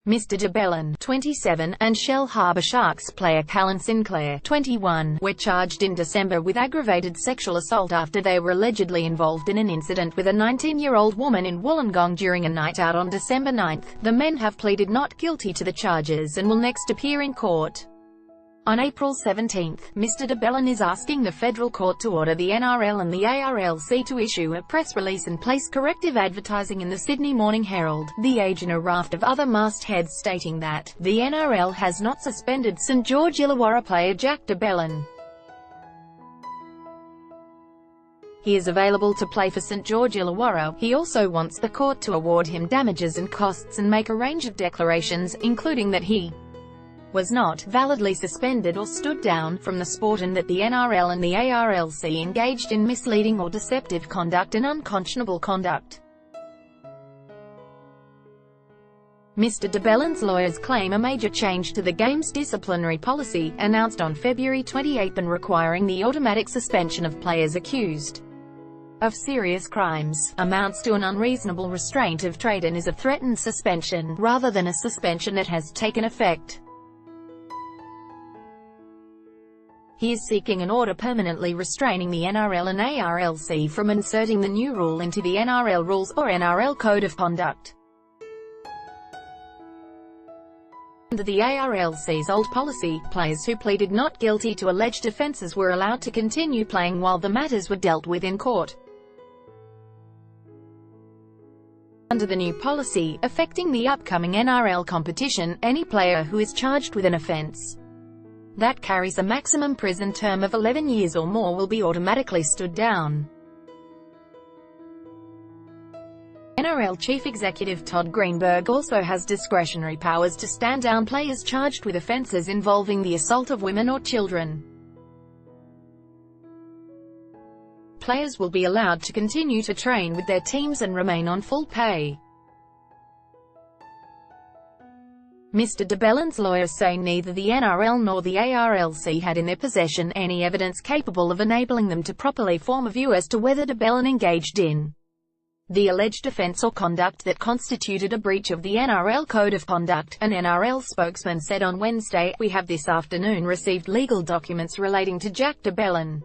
Mr. de Belin, 27, and Shell Harbour Sharks player Callan Sinclair, 21, were charged in December with aggravated sexual assault after they were allegedly involved in an incident with a 19-year-old woman in Wollongong during a night out on December 9. The men have pleaded not guilty to the charges and will next appear in court. On April 17, Mr. de Belin is asking the federal court to order the NRL and the ARLC to issue a press release and place corrective advertising in the Sydney Morning Herald, The Age and a raft of other mastheads stating that the NRL has not suspended St George Illawarra player Jack de Belin. He is available to play for St George Illawarra. He also wants the court to award him damages and costs and make a range of declarations, including that he was not validly suspended or stood down from the sport and that the NRL and the ARLC engaged in misleading or deceptive conduct and unconscionable conduct. Mr. de Belin's lawyers claim a major change to the game's disciplinary policy, announced on February 28 and requiring the automatic suspension of players accused of serious crimes, amounts to an unreasonable restraint of trade and is a threatened suspension, rather than a suspension that has taken effect. He is seeking an order permanently restraining the NRL and ARLC from inserting the new rule into the NRL Rules, or NRL Code of Conduct. Under the ARLC's old policy, players who pleaded not guilty to alleged offences were allowed to continue playing while the matters were dealt with in court. Under the new policy, affecting the upcoming NRL competition, any player who is charged with an offence that carries a maximum prison term of 11 years or more will be automatically stood down. NRL Chief Executive Todd Greenberg also has discretionary powers to stand down players charged with offences involving the assault of women or children. Players will be allowed to continue to train with their teams and remain on full pay. Mr. de Belin's lawyers say neither the NRL nor the ARLC had in their possession any evidence capable of enabling them to properly form a view as to whether de Belin engaged in the alleged offence or conduct that constituted a breach of the NRL Code of Conduct. An NRL spokesman said on Wednesday, "We have this afternoon received legal documents relating to Jack de Belin.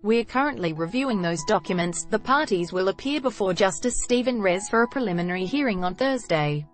We are currently reviewing those documents. The parties will appear before Justice Stephen Rez for a preliminary hearing on Thursday."